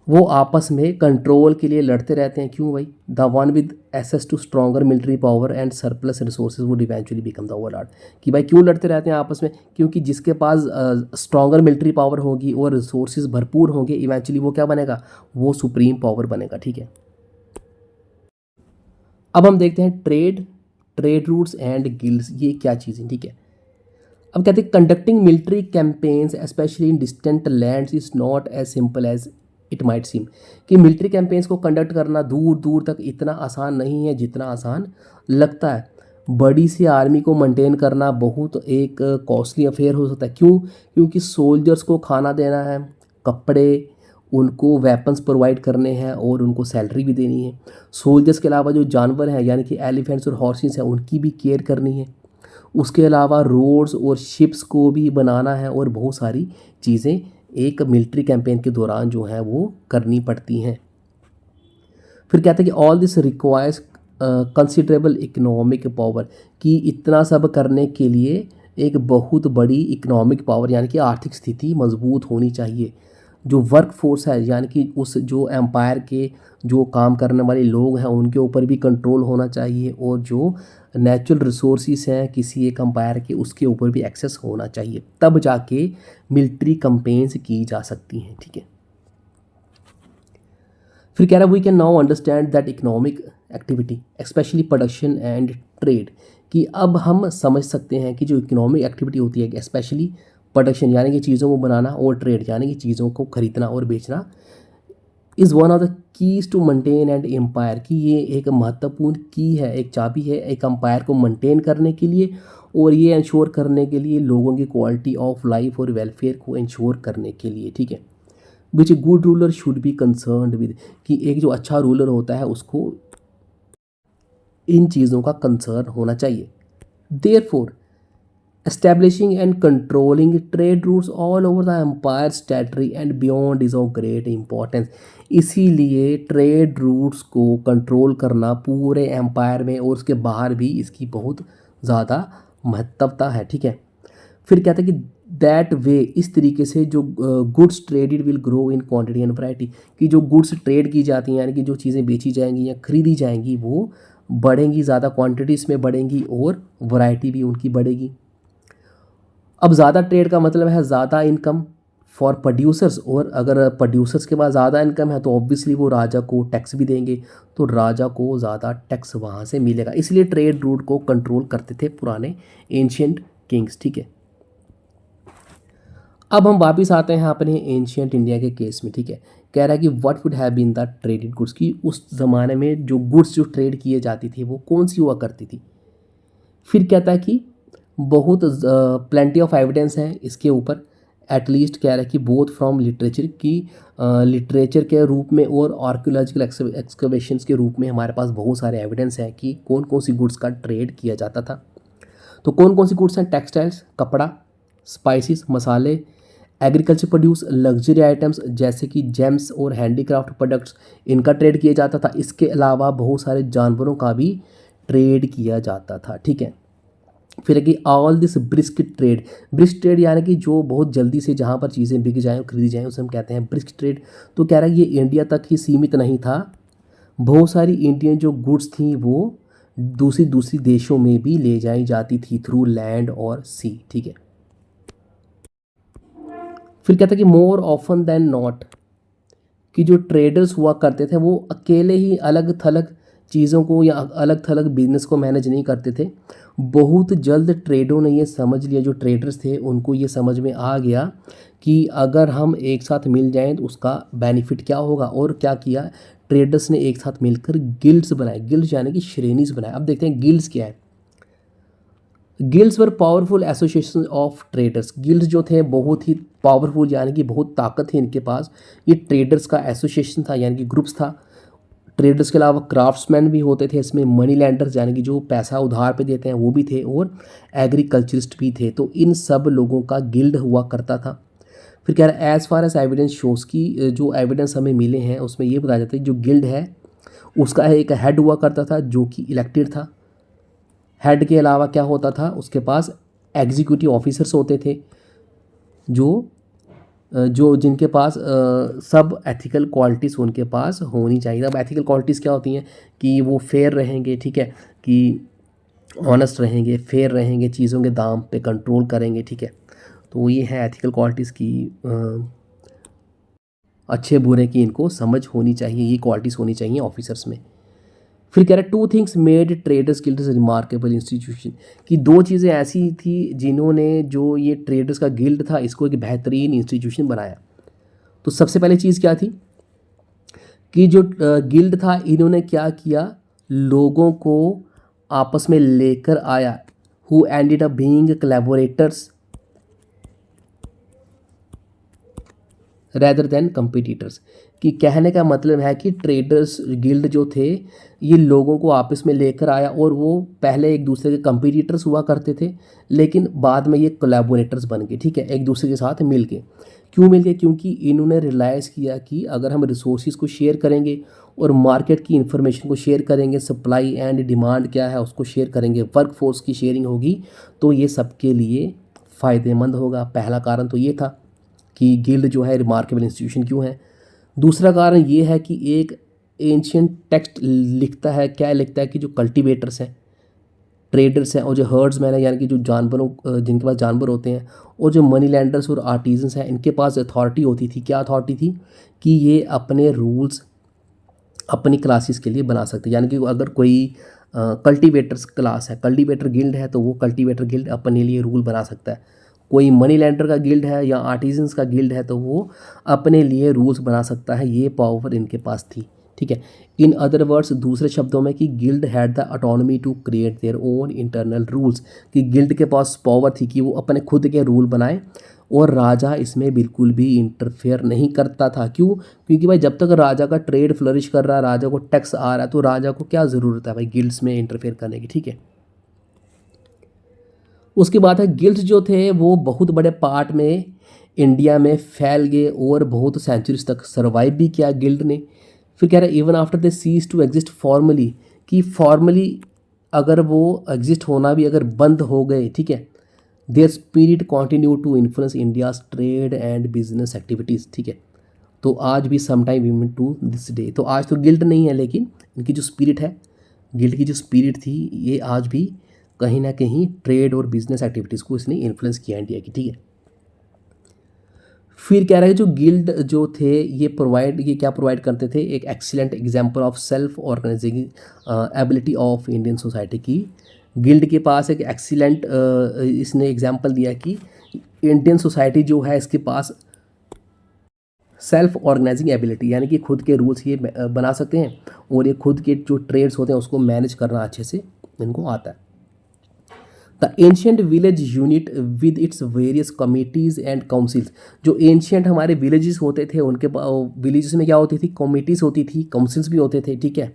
वो आपस में कंट्रोल के लिए लड़ते रहते हैं। क्यों भाई, the one with access to stronger military power and surplus resources would eventually become the overlord, कि भाई क्यों लड़ते रहते हैं आपस में, क्योंकि जिसके पास स्ट्रॉन्गर मिलिट्री पावर होगी और रिसोर्सेज भरपूर होंगे, इवेंचुअली वो क्या बनेगा, वो सुप्रीम पावर बनेगा, ठीक है। अब हम देखते हैं ट्रेड रूट्स एंड गिल्ड्स, ये क्या चीज़ें, ठीक है। अब कहते हैं conducting military campaigns specially in distant lands is not as simple as it might seem, कि मिलिट्री कैंपेन्स को कंडक्ट करना दूर दूर तक इतना आसान नहीं है जितना आसान लगता है। बड़ी सी आर्मी को मेंटेन करना बहुत एक कॉस्टली अफेयर हो सकता है। क्यों, क्योंकि सोल्जर्स को खाना देना है, कपड़े, उनको वेपन्स प्रोवाइड करने हैं और उनको सैलरी भी देनी है। सोल्जर्स के अलावा जो जानवर हैं यानी कि एलिफेंट्स और हॉर्सेस हैं उनकी भी केयर करनी है। उसके अलावा रोड्स और शिप्स को भी बनाना है और बहुत सारी चीज़ें एक मिलिट्री कैंपेन के दौरान जो है वो करनी पड़ती हैं। फिर कहते हैं कि all this requires considerable economic power, कि इतना सब करने के लिए एक बहुत बड़ी इकोनॉमिक पावर यानी कि आर्थिक स्थिति मजबूत होनी चाहिए। जो वर्क फोर्स है यानी कि उस जो एम्पायर के जो काम करने वाले लोग हैं उनके ऊपर भी कंट्रोल होना चाहिए, और जो नेचुरल रिसोर्सेज हैं किसी एक एम्पायर के उसके ऊपर भी एक्सेस होना चाहिए, तब जाके मिलिट्री कैंपेन्स की जा सकती हैं, ठीक है। फिर कह रहा है we can now understand that economic activity specially production and trade, कि अब हम समझ सकते हैं कि जो इकोनॉमिक एक्टिविटी होती है स्पेशली प्रोडक्शन यानी कि चीज़ों को बनाना और ट्रेड यानी कि चीज़ों को खरीदना और बेचना, is one of the keys to maintain and empire, कि ये एक महत्वपूर्ण की है, एक चाबी है एक एम्पायर को मेंटेन करने के लिए और ये इंश्योर करने के लिए लोगों की क्वालिटी ऑफ लाइफ और वेलफेयर को इंश्योर करने के लिए, ठीक है। Which good ruler should be concerned with, कि एक जो अच्छा रूलर होता है उसको इन चीज़ों का कंसर्न होना चाहिए। Therefore establishing and controlling trade routes all over the empire's territory and beyond is of great importance, इसीलिए ट्रेड रूट्स को कंट्रोल करना पूरे एम्पायर में और उसके बाहर भी इसकी बहुत ज़्यादा महत्वता है, ठीक है। फिर कहते हैं कि दैट वे, इस तरीके से जो goods traded will grow in quantity and variety, कि जो गुड्स ट्रेड की जाती हैं यानी कि जो चीज़ें बेची जाएंगी या खरीदी जाएंगी वो बढ़ेंगी, ज़्यादा क्वांटिटीज़ में बढ़ेंगी और वैरायटी भी उनकी बढ़ेगी। अब ज़्यादा ट्रेड का मतलब है ज़्यादा इनकम फॉर प्रोड्यूसर्स, और अगर प्रोड्यूसर्स के पास ज़्यादा इनकम है तो ऑब्वियसली वो राजा को टैक्स भी देंगे, तो राजा को ज़्यादा टैक्स वहाँ से मिलेगा। इसलिए ट्रेड रूट को कंट्रोल करते थे पुराने एंशियंट किंग्स, ठीक है। अब हम वापस आते हैं अपने एंशियंट इंडिया के केस में, ठीक है। कह रहा है कि what would have been the traded goods, की उस ज़माने में जो गुड्स जो ट्रेड किए जाती थी वो कौन सी हुआ करती थी। फिर कहता है कि बहुत प्लेंटी ऑफ एविडेंस है इसके ऊपर, एटलीस्ट कह रहा है कि बोथ फ्रॉम लिटरेचर की लिटरेचर के रूप में और आर्कियोलॉजिकल एक्सकवेशंस के रूप में हमारे पास बहुत सारे एविडेंस हैं कि कौन कौन सी गुड्स का ट्रेड किया जाता था। तो कौन कौन सी गुड्स हैं, टेक्सटाइल्स कपड़ा, स्पाइसेस मसाले, एग्रीकल्चर प्रोड्यूस लग्जरी आइटम्स जैसे कि जेम्स और हैंडीक्राफ्ट प्रोडक्ट्स, इनका ट्रेड किया जाता था। इसके अलावा बहुत सारे जानवरों का भी ट्रेड किया जाता था, ठीक है। फिर है कि ऑल दिस ब्रिस्क ट्रेड यानी कि जो बहुत जल्दी से जहाँ पर चीज़ें बिक जाएँ खरीदी जाएँ उसे हम कहते हैं ब्रिस्क ट्रेड। तो कह रहा है ये इंडिया तक ही सीमित नहीं था, बहुत सारी इंडियन जो गुड्स थी वो दूसरी दूसरी देशों में भी ले जाई जाती थी थ्रू लैंड और सी, ठीक है। फिर कहता है कि मोर ऑफन देन नॉट, कि जो ट्रेडर्स हुआ करते थे वो अकेले ही अलग थलग चीज़ों को या अलग थलग बिजनेस को मैनेज नहीं करते थे। बहुत जल्द ट्रेडों ने ये समझ लिया, जो ट्रेडर्स थे उनको ये समझ में आ गया कि अगर हम एक साथ मिल जाएं तो उसका बेनिफिट क्या होगा। और क्या किया, ट्रेडर्स ने एक साथ मिलकर गिल्ड्स बनाए। गिल्ड्स यानी कि श्रेणीज बनाए। अब देखते हैं गिल्ड्स क्या है। Guilds were powerful association of traders. Guilds जो थे बहुत ही पावरफुल, यानी कि बहुत ताकत थी इनके पास। ये ट्रेडर्स का एसोसिएशन था, यानी कि ग्रुप्स था। ट्रेडर्स के अलावा क्राफ्ट्समैन भी होते थे इसमें, मनी लैंडर्स यानी कि जो पैसा उधार पे देते हैं वो भी थे, और एग्रीकल्चरिस्ट भी थे। तो इन सब लोगों का गिल्ड हुआ करता था। फिर कह रहा है as far as evidence shows की, जो एविडेंस हमें मिले हैं उसमें ये बताया जाता है जो गिल्ड है उसका एक हेड हुआ करता था जो कि इलेक्टेड था। हेड के अलावा क्या होता था, उसके पास एग्जीक्यूटिव ऑफिसर्स होते थे जो जिनके पास सब एथिकल क्वालिटीज़ उनके पास होनी चाहिए। अब एथिकल क्वालिटीज़ क्या होती हैं कि वो फेयर रहेंगे, ठीक है, कि ऑनेस्ट रहेंगे, फेयर रहेंगे, चीज़ों के दाम पे कंट्रोल करेंगे, ठीक है। तो ये है एथिकल क्वालिटीज़ की, अच्छे बुरे की इनको समझ होनी चाहिए, ये क्वालिटीज़ होनी चाहिए ऑफिसर्स में। फिर कह रहे two things made traders guild remarkable institution, कि दो चीज़ें ऐसी थी जिन्होंने जो ये ट्रेडर्स का गिल्ड था इसको एक बेहतरीन इंस्टीट्यूशन बनाया। तो सबसे पहले चीज़ क्या थी कि जो गिल्ड था इन्होंने क्या किया, लोगों को आपस में लेकर आया। Who ended up being collaborators rather than competitors, कि कहने का मतलब है कि ट्रेडर्स गिल्ड जो थे ये लोगों को आपस में लेकर आया, और वो पहले एक दूसरे के कंपिटिटर्स हुआ करते थे लेकिन बाद में ये कोलैबोरेटर्स बन गए, ठीक है, एक दूसरे के साथ मिल के। क्यों मिल गए, क्योंकि इन्होंने रियलाइज़ किया कि अगर हम रिसोर्सेज को शेयर करेंगे और मार्केट की इन्फॉर्मेशन को शेयर करेंगे, सप्लाई एंड डिमांड क्या है उसको शेयर करेंगे, वर्क फोर्स की शेयरिंग होगी, तो ये सबके लिए फ़ायदेमंद होगा। पहला कारण तो ये था कि गिल्ड जो है रिमार्केबल इंस्टीट्यूशन क्यों है। दूसरा कारण ये है कि एक एंशियंट टेक्स्ट लिखता है, क्या लिखता है कि जो कल्टीवेटर्स हैं, ट्रेडर्स हैं, और जो हर्ड्समैन है यानी कि जो जानवरों जिनके पास जानवर होते हैं, और जो मनी लैंडर्स और आर्टिजन्स हैं, इनके पास अथॉरिटी होती थी। क्या अथॉरिटी थी कि ये अपने रूल्स अपनी क्लासेस के लिए बना सकते हैं। यानी कि अगर कोई कल्टीवेटर्स क्लास है, कल्टीवेटर गिल्ड है, तो वो कल्टीवेटर गिल्ड अपने लिए रूल बना सकता है। कोई मनी लैंडर का गिल्ड है या आर्टिजन्स का गिल्ड है तो वो अपने लिए रूल्स बना सकता है। ये पावर इनके पास थी, ठीक है। इन अदर वर्ड्स, दूसरे शब्दों में, कि guild had the autonomy to create their own internal rules, कि गिल्ड के पास पावर थी कि वो अपने खुद के रूल बनाए और राजा इसमें बिल्कुल भी इंटरफेयर नहीं करता था। क्यों, क्योंकि भाई जब तक राजा का ट्रेड फ्लरिश कर रहा है, राजा को टैक्स आ रहा है, तो राजा को क्या ज़रूरत है भाई गिल्ड्स में इंटरफेयर करने की, ठीक है। उसके बाद है गिल्ड्स जो थे वो बहुत बड़े पार्ट में इंडिया में फैल गए और बहुत सेंचुरीज तक सर्वाइव भी किया गिल्ड ने। फिर कह रहा है even after they cease to exist formally, कि फॉर्मली अगर वो एग्जिस्ट होना भी अगर बंद हो गए, ठीक है, their spirit continue to influence India's trade and business activities, ठीक है। तो आज भी sometime even to this day, तो आज तो गिल्ड नहीं है लेकिन इनकी जो स्पिरिट है, गिल्ड की जो स्पिरिट थी, ये आज भी कहीं ना कहीं ट्रेड और बिजनेस एक्टिविटीज़ को इसने इन्फ्लुएंस किया इंडिया की, ठीक है। फिर कह रहा है जो गिल्ड जो थे ये क्या प्रोवाइड करते थे, एक excellent example of self organizing ability of Indian society की। गिल्ड के पास एक एक्सीलेंट इसने एग्जांपल दिया कि इंडियन सोसाइटी जो है इसके पास सेल्फ ऑर्गेनाइजिंग एबिलिटी, यानी कि खुद के रूल्स ये बना सकते हैं और ये खुद के जो ट्रेड्स होते हैं उसको मैनेज करना अच्छे से इनको आता है। The ancient village unit with its various committees and councils, जो एंशियंट हमारे विलेजेस होते थे उनके विलेजेस में क्या होती थी, कमिटीज़ होती थी, काउंसिल्स भी होते थे, ठीक है,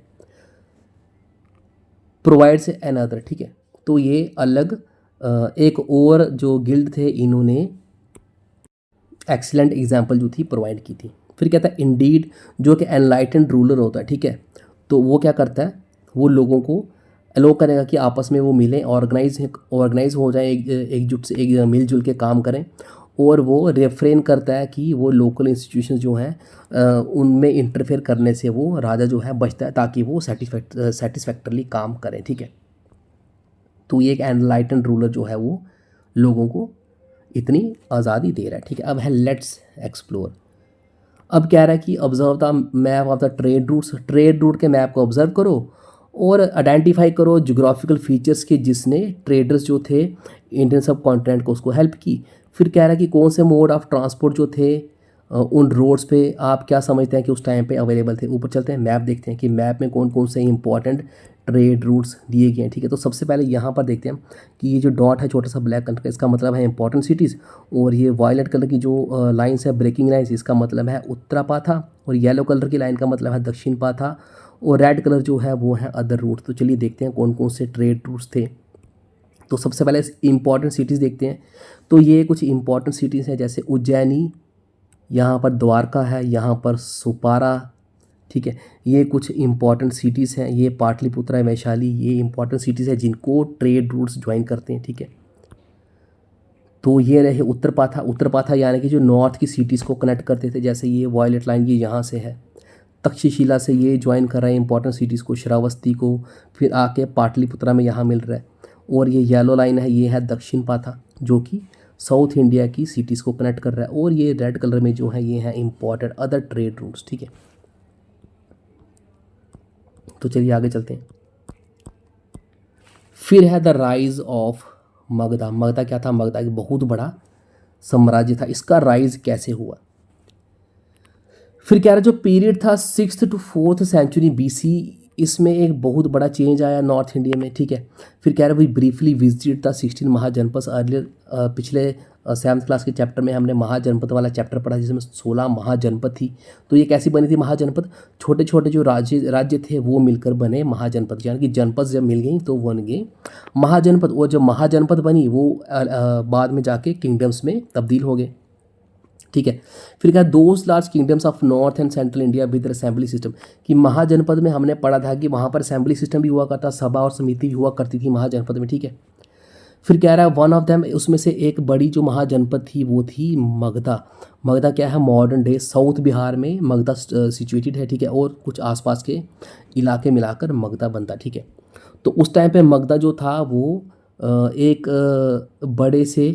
प्रोवाइड्स एन अदर, ठीक है। तो ये अलग एक और जो गिल्ड थे इन्होंने एक्सीलेंट एग्जाम्पल जो थी प्रोवाइड की थी। फिर कहता है इंडीड, जो कि एनलाइटेंड रूलर होता है, ठीक है, तो वो क्या करता है, वो लोगों को अलो करेगा कि आपस में वो मिलें, ऑर्गेनाइज हो जाए, एकजुट से एक मिलजुल के काम करें और वो रेफ्रेन करता है कि वो लोकल इंस्टीट्यूशन जो हैं उनमें इंटरफेयर करने से वो राजा जो है बचता है, ताकि वो सेटिस्फैक्टरली काम करें, ठीक है। तो ये एक एनलाइटन रूलर जो है वो लोगों को इतनी आज़ादी दे रहा है, ठीक है। अब है लेट्स एक्सप्लोर। अब कह रहा है कि observe the map of the trade routes, trade route के मैप को ऑब्जर्व करो और आइडेंटिफाई करो जोग्राफिकल फीचर्स के जिसने ट्रेडर्स जो थे इंडियन सब कॉन्टिनेंट को उसको हेल्प की। फिर कह रहा है कि कौन से मोड ऑफ ट्रांसपोर्ट जो थे उन रोड्स पे आप क्या समझते हैं कि उस टाइम पे अवेलेबल थे। ऊपर चलते हैं, मैप देखते हैं कि मैप में कौन कौन से इंपॉर्टेंट ट्रेड रूट्स दिए गए हैं, ठीक है। तो सबसे पहले यहाँ पर देखते हैं कि ये जो डॉट है छोटा सा ब्लैक कलर का, इसका मतलब है इंपॉर्टेंट सिटीज़, और ये वायलेट कलर की जो लाइन्स है ब्रेकिंग लाइन्स, इसका मतलब है उत्तरापाथा, और येलो कलर की लाइन का मतलब है दक्षिण पाथा, और रेड कलर जो है वो है अदर रूट। तो चलिए देखते हैं कौन कौन से ट्रेड रूट्स थे। तो सबसे पहले इंपॉर्टेंट सिटीज़ देखते हैं। तो ये कुछ इंपॉर्टेंट सिटीज़ हैं, जैसे उज्जैनी, यहाँ पर द्वारका है, यहाँ पर सुपारा, ठीक है। ये कुछ इंपॉर्टेंट सिटीज़ हैं। ये पाटलिपुत्रा, वैशाली, ये इंपॉर्टेंट सिटीज़ हैं जिनको ट्रेड रूट्स ज्वाइन करते हैं, ठीक है। तो ये रहे उत्तरपाथा, उत्तरपाथा यानी कि जो नॉर्थ की सिटीज़ को कनेक्ट करते थे, जैसे ये वॉयलेट लाइन ये यहाँ से है, तक्षशिला से ये ज्वाइन कर रहा है इंपॉर्टेंट सिटीज़ को, श्रावस्ती को, फिर आके पाटलिपुत्रा में यहाँ मिल रहा है। और ये येलो लाइन है, ये है दक्षिण पाथा जो कि साउथ इंडिया की सिटीज़ को कनेक्ट कर रहा है, और ये रेड कलर में जो है ये है इंपॉर्टेंट अदर ट्रेड रूट्स, ठीक है। तो चलिए आगे चलते हैं। फिर है the rise of Magadha. Magadha क्या था? मगधा एक बहुत बड़ा साम्राज्य था, इसका राइज कैसे हुआ। फिर कह रहा जो पीरियड था 6th to 4th century BC, इसमें एक बहुत बड़ा चेंज आया नॉर्थ इंडिया में, ठीक है। फिर कह रहा है ब्रीफली विजिट था 16 महाजनपद अर्लियर। पिछले 7th क्लास के चैप्टर में हमने महाजनपद वाला चैप्टर पढ़ा जिसमें 16 महाजनपद थी। तो ये कैसी बनी थी महाजनपद? छोटे छोटे जो राज्य थे वो मिलकर बने महाजनपद, यानी कि जनपद जब मिल गई तो बन गए महाजनपद। और जब महाजनपद बनी वो बाद में जाके किंगडम्स में तब्दील हो गए, ठीक है। फिर क्या those large kingdoms of north and central India with assembly system, कि महाजनपद में हमने पढ़ा था कि वहाँ पर असेंबली सिस्टम भी हुआ करता, सभा और समिति भी हुआ करती थी महाजनपद में, ठीक है। फिर कह रहा है वन ऑफ देम, उसमें से एक बड़ी जो महाजनपद थी वो थी मगधा। मगधा क्या है? मॉडर्न डे साउथ बिहार में मगधा सिचुएटेड है, ठीक है। और कुछ आसपास के इलाके मिलाकर मगधा बनता, ठीक है। तो उस टाइम पे मगधा जो था वो एक बड़े से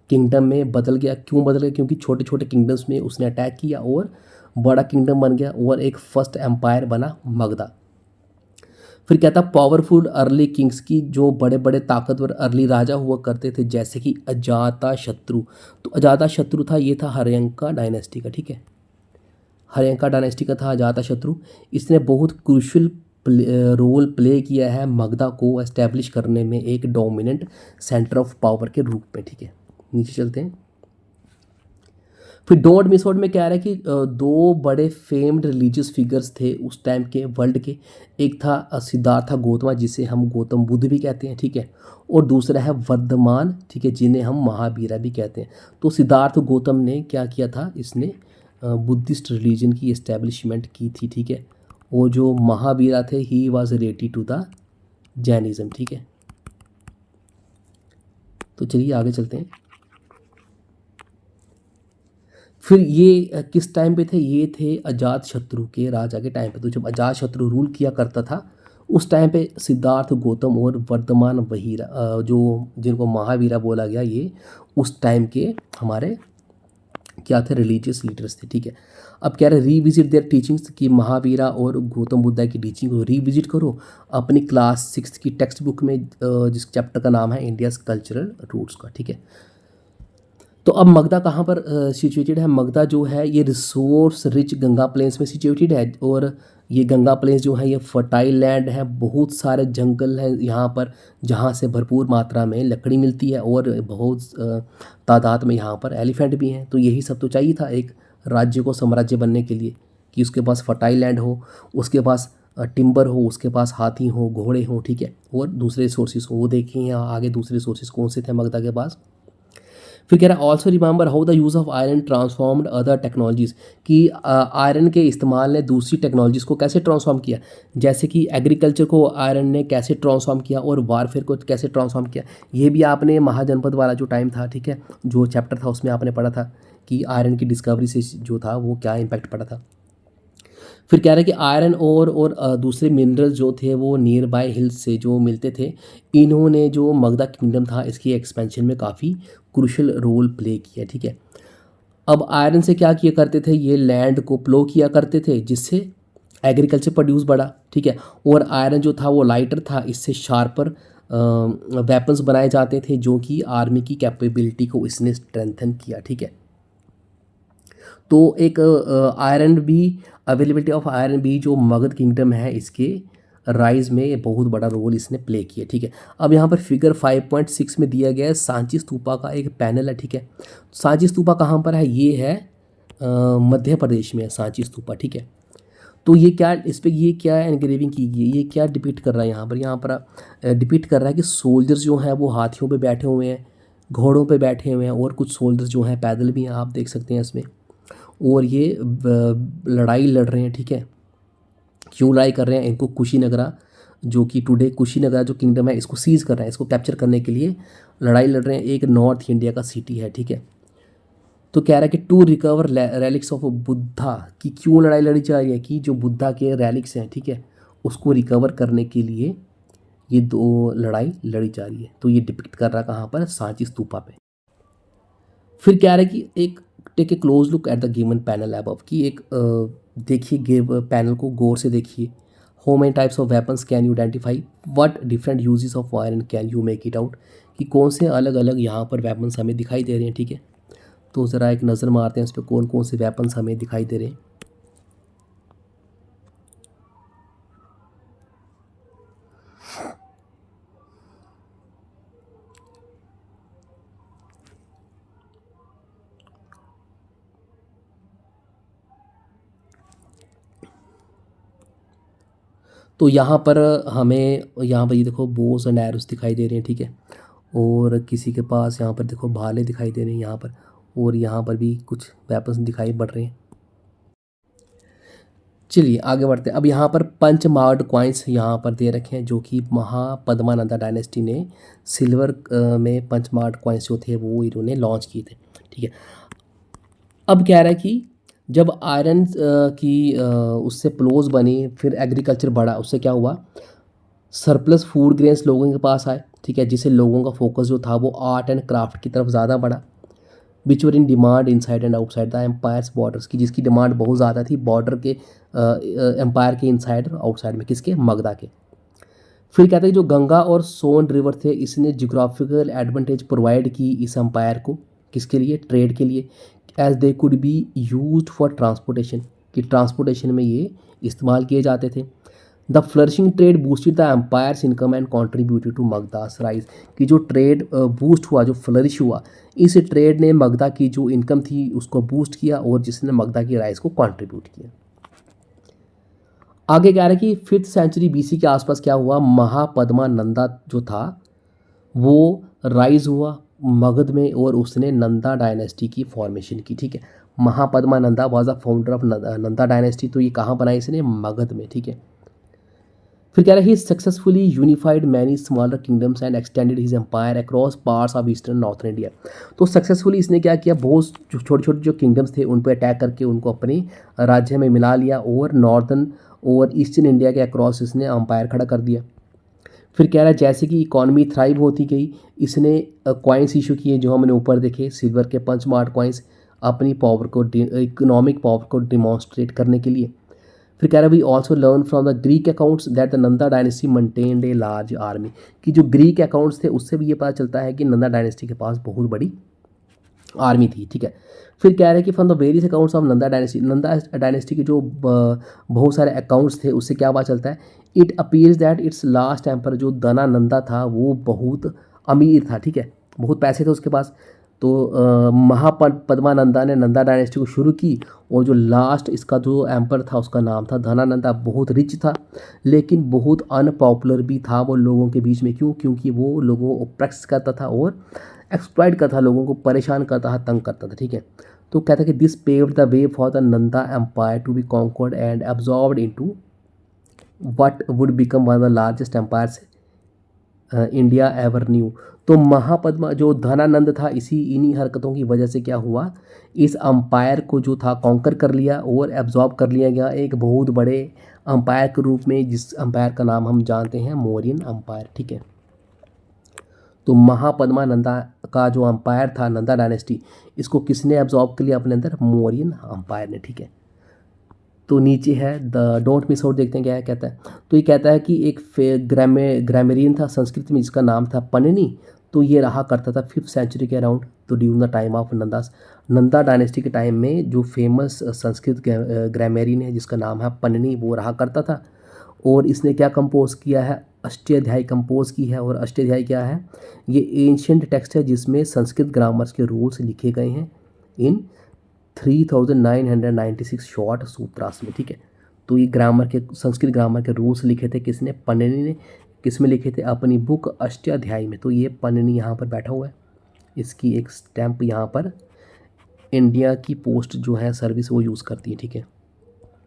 किंगडम में बदल गया। क्यों बदल गया? क्योंकि छोटे छोटे किंगडम्स में उसने अटैक किया और बड़ा किंगडम बन गया और एक फर्स्ट एम्पायर बना मगधा। फिर कहता पावरफुल अर्ली किंग्स की, जो बड़े बड़े ताकतवर अर्ली राजा हुआ करते थे, जैसे कि अजातशत्रु। तो अजातशत्रु था, ये था हर्यंका डायनेस्टी का, ठीक है। हर्यंका डायनेस्टी का था अजातशत्रु। इसने बहुत क्रूशियल रोल प्ले किया है मगधा को एस्टेब्लिश करने में एक डोमिनेंट सेंटर ऑफ पावर के रूप में, ठीक है। नीचे चलते हैं। फिर डोंट मिस आउट में कह रहा है कि दो बड़े फेम्ड रिलीजियस फिगर्स थे उस टाइम के वर्ल्ड के। एक था सिद्धार्थ गौतम, जिसे हम गौतम बुद्ध भी कहते हैं, ठीक है। और दूसरा है वर्धमान, ठीक है, जिन्हें हम महावीरा भी कहते हैं। तो सिद्धार्थ गौतम ने क्या किया था? इसने बुद्धिस्ट रिलीजन की इस्टेब्लिशमेंट की थी, ठीक है। और जो महावीरा थे ही was related to the Jainism, ठीक है। तो चलिए आगे चलते हैं। फिर ये किस टाइम पे थे? ये थे अजातशत्रु के राजा के टाइम पे। तो जब अजातशत्रु रूल किया करता था उस टाइम पे सिद्धार्थ गौतम और वर्धमान वहीरा, जो जिनको महावीरा बोला गया, ये उस टाइम के हमारे क्या थे? रिलीजियस लीडर्स थे, ठीक है। अब कह रहे रीविजिट देयर टीचिंग्स, की महावीरा और गौतम बुद्धा की टीचिंग को रीविजिट करो अपनी क्लास 6 की टेक्स्ट बुक में, जिस चैप्टर का नाम है इंडियाज़ कल्चरल रूट्स का, ठीक है। तो अब मगधा कहाँ पर सिचुएटेड है? मगधा जो है ये रिसोर्स रिच गंगा प्लेन्स में सिचुएटेड है, और ये गंगा प्लेन्स जो है ये फर्टाइल लैंड है, बहुत सारे जंगल हैं यहाँ पर जहाँ से भरपूर मात्रा में लकड़ी मिलती है, और बहुत तादाद में यहाँ पर एलिफेंट भी हैं। तो यही सब तो चाहिए था एक राज्य को साम्राज्य बनने के लिए, कि उसके पास फर्टाइल लैंड हो, उसके पास टिम्बर हो, उसके पास हाथी हो, घोड़े हो, ठीक है, और दूसरे सोर्सेज हो। वो देखें यहाँ आगे दूसरे सोर्सेज कौन से थे मगधा के पास। फिर कह रहा है also remember how the use of iron transformed other technologies, कि आयरन के इस्तेमाल ने दूसरी टेक्नोलॉजीज़ को कैसे ट्रांसफॉर्म किया, जैसे कि एग्रीकल्चर को आयरन ने कैसे ट्रांसफॉर्म किया और वारफेयर को कैसे ट्रांसफॉर्म किया। ये भी आपने महाजनपद वाला जो टाइम था, ठीक है, जो चैप्टर था उसमें आपने पढ़ा था कि आयरन की डिस्कवरी से जो था वो क्या इम्पैक्ट पड़ा था। फिर कह रहा है कि आयरन और दूसरे मिनरल्स जो थे वो नियर बाय हिल्स से जो मिलते थे, इन्होंने जो मगधा किंगडम था इसकी एक्सपेंशन में काफ़ी क्रूशल रोल प्ले किया, ठीक है। अब आयरन से क्या किया करते थे, ये लैंड को प्लो किया करते थे जिससे एग्रीकल्चर प्रोड्यूस बढ़ा, ठीक है। और आयरन जो था वो लाइटर था, इससे शार्पर वेपन्स बनाए जाते थे जो कि आर्मी की कैपेबिलिटी को इसने स्ट्रेंथन किया, ठीक है। तो एक आयरन भी, अवेलेबिलिटी ऑफ आयरन भी जो मगध किंगडम है इसके राइज में बहुत बड़ा रोल इसने प्ले किया, ठीक है। अब यहाँ पर फिगर 5.6 में दिया गया है सांची स्तूपा का एक पैनल है, ठीक है। सांची स्तूपा कहाँ पर है, ये है मध्य प्रदेश में है सांची स्तूपा, ठीक है। तो ये क्या, इस पर ये क्या एनग्रेविंग की गई है, ये क्या डिपिक्ट कर रहा है यहाँ पर डिपिक्ट कर रहा है कि सोल्जर्स जो हैं वो हाथियों पे बैठे हुए हैं, घोड़ों पे बैठे हुए हैं, और कुछ सोल्जर्स जो हैं पैदल भी हैं, आप देख सकते हैं इसमें। और ये लड़ाई लड़ रहे हैं, ठीक है। क्यों लड़ाई कर रहे हैं, इनको कुशीनगरा, जो कि टुडे कुशीनगरा जो किंगडम है इसको सीज कर रहे हैं, इसको कैप्चर करने के लिए लड़ाई लड़ रहे हैं। एक नॉर्थ इंडिया का सिटी है, ठीक है। तो कह रहा है कि to recover relics of Buddha, कि क्यों लड़ाई लड़ी जा रही है, कि जो बुद्धा के रेलिक्स हैं, ठीक है, उसको रिकवर करने के लिए ये दो लड़ाई लड़ी जा रही है। तो ये डिपिक्ट कर रहा है कहाँ पर, सांची स्तूपा पे। फिर कह रहा है कि एक take a close look at the given panel above, की एक देखिए गिव पैनल को गौर से देखिए। How many types of weapons can you identify, what different uses of iron can you make it out, कि कौन से अलग अलग यहाँ पर वेपन्स हमें दिखाई दे रहे हैं, ठीक है। तो ज़रा एक नज़र मारते हैं इस पर कौन कौन से वेपन्स हमें दिखाई दे रहे हैं। तो यहाँ पर हमें, यहाँ पर ये देखो बोस एंड एरोस दिखाई दे रहे हैं, ठीक है। और किसी के पास यहाँ पर देखो भाले दिखाई दे रहे हैं यहाँ पर, और यहाँ पर भी कुछ वेपन्स दिखाई पड़ रहे हैं। चलिए आगे बढ़ते हैं। अब यहाँ पर पंचमार्ड कॉइन्स यहाँ पर दे रखे हैं, जो कि महापद्मानंदा डायनेस्टी ने सिल्वर में पंचमार्ड कॉइन्स जो थे वो इन्होंने लॉन्च किए थे, ठीक है। अब कह रहा है कि जब आयरन की उससे प्लोज बनी, फिर एग्रीकल्चर बढ़ा, उससे क्या हुआ, सरप्लस फूड ग्रेन्स लोगों के पास आए, ठीक है, जिससे लोगों का फोकस जो था वो आर्ट एंड क्राफ्ट की तरफ ज़्यादा बढ़ा। Which were in demand inside and outside the empire's borders, की जिसकी डिमांड बहुत ज़्यादा थी बॉर्डर के, एम्पायर के इनसाइड और आउटसाइड में, किसके, मगधा के। फिर कहते हैं जो गंगा और सोन रिवर थे इसने जियोग्राफिकल एडवांटेज प्रोवाइड की इस एम्पायर को, किसके लिए, ट्रेड के लिए, as they could be used for transportation, कि ट्रांसपोर्टेशन में ये इस्तेमाल किए जाते थे। The flourishing trade boosted the empire's income and contributed to Magadha's rise, कि जो ट्रेड बूस्ट हुआ, जो फ्लरिश हुआ, इस ट्रेड ने मगधा की जो इनकम थी उसको बूस्ट किया, और जिसने मगधा की राइज को कॉन्ट्रीब्यूट किया। आगे कह रहा है कि 5th सेंचुरी BC के आसपास क्या हुआ, महापद्मानंदा जो था वो राइज हुआ मगध में, और उसने नंदा डायनेस्टी की फॉर्मेशन की, ठीक है। Mahapadmananda was the founder of Nanda dynasty, तो ये कहाँ बनाई इसने, मगध में, ठीक है। फिर कह रहा है he successfully unified many smaller kingdoms and extended his empire across parts of eastern northern India. तो सक्सेसफुली इसने क्या किया, बहुत छोटे छोटे जो किंगडम्स थे उन पर अटैक करके उनको अपने राज्य में मिला लिया, और नॉर्थन और ईस्टर्न इंडिया के अक्रॉस इसने एम्पायर खड़ा कर दिया। फिर कह रहा है जैसे कि इकॉनमी थ्राइव होती गई, इसने कॉइन्स इशू किए जो हमने ऊपर देखे, सिल्वर के पंचमार्ड कॉइन्स, अपनी पावर को, इकोनॉमिक पावर को डिमॉन्स्ट्रेट करने के लिए। फिर कह रहा है we also learn from the Greek accounts that the Nanda dynasty maintained a large army, कि जो ग्रीक अकाउंट्स थे उससे भी ये पता चलता है कि नंदा डायनेस्टी के पास बहुत बड़ी आर्मी थी, ठीक है। फिर कह रहे हैं कि from the various accounts of Nanda dynasty के जो बहुत सारे अकाउंट्स थे उससे क्या पता चलता है, it appears that it's last emperor जो दनानंदा था वो बहुत अमीर था, ठीक है, बहुत पैसे थे उसके पास। तो महापद्मानंदा ने नंदा डायनेस्टी को शुरू की, और जो लास्ट इसका जो एम्पर था उसका नाम था धनानंदा, बहुत रिच था लेकिन बहुत अनपॉपुलर भी था वो लोगों के बीच में। क्यों, क्योंकि वो लोगों को ऑप्रेस करता था और एक्सप्लॉइट करता था, लोगों को परेशान करता था, तंग करता था, ठीक है। तो कहता है कि this paved the way for the Nanda empire to be conquered and absorbed into what would become one of the largest empires India ever knew. तो महापद्मा जो धनानंद था, इन्हीं हरकतों की वजह से क्या हुआ, इस अंपायर को जो था कॉन्कर कर लिया और एब्जॉर्ब कर लिया गया एक बहुत बड़े अंपायर के रूप में, जिस अंपायर का नाम हम जानते हैं मौर्यन अंपायर, ठीक है। तो महापद्मा नंदा का जो अंपायर था, नंदा डायनेस्टी, इसको किसने एब्जॉर्ब कर लिया अपने अंदर, मौर्यन अंपायर ने, ठीक है। तो नीचे है द डोंट मिस आउट, देखते हैं क्या है, कहता है। तो ये कहता है कि एक ग्रामेरियन था संस्कृत में जिसका नाम था पन्निनी। तो ये रहा करता था 5th सेंचुरी के अराउंड, तो during the time of Nandas, Nanda dynasty के टाइम में जो फेमस संस्कृत ग्रामेरियन है जिसका नाम है पन्निनी, वो रहा करता था। और इसने क्या कंपोज किया है, अष्टाध्यायी कंपोज की है। और अष्टाध्यायी क्या है, ये एंशियंट टेक्स्ट है जिसमें संस्कृत ग्रामर्स के रूल्स लिखे गए हैं इन 3996 शॉर्ट सूत्रास में, ठीक है। तो ये ग्रामर के, संस्कृत ग्रामर के रूल्स लिखे थे किसने, पन्निनी ने। किस में लिखे थे, अपनी बुक अष्टाध्यायी में। तो ये पन्निनी यहाँ पर बैठा हुआ है, इसकी एक स्टैंप यहाँ पर इंडिया की पोस्ट जो है सर्विस वो यूज़ करती है, ठीक है।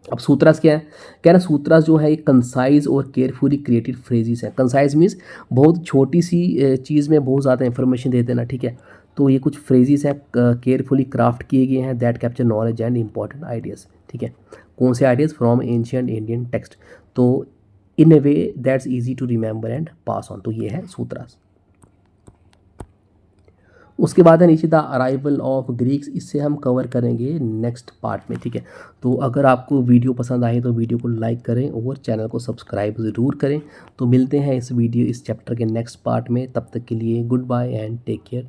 अब सूत्रास क्या है, कह रहा सूत्रास जो है एक कंसाइज और केयरफुली क्रिएटेड फ्रेजेस है। कंसाइज मीन्स बहुत छोटी सी चीज़ में बहुत ज़्यादा इंफॉर्मेशन दे देना, ठीक है। तो ये कुछ फ्रेजेस हैं केयरफुली क्राफ्ट किए गए हैं, that capture knowledge and important ideas, ठीक है। कौन से ideas, from ancient Indian text. तो in a way that's easy to remember and pass on. तो ये है सूत्रास। उसके बाद है नीचे द अराइवल ऑफ ग्रीक्स, इससे हम कवर करेंगे नेक्स्ट पार्ट में, ठीक है। तो अगर आपको वीडियो पसंद आए तो वीडियो को लाइक करें और चैनल को सब्सक्राइब ज़रूर करें। तो मिलते हैं इस चैप्टर के नेक्स्ट पार्ट में, तब तक के लिए good bye and take care.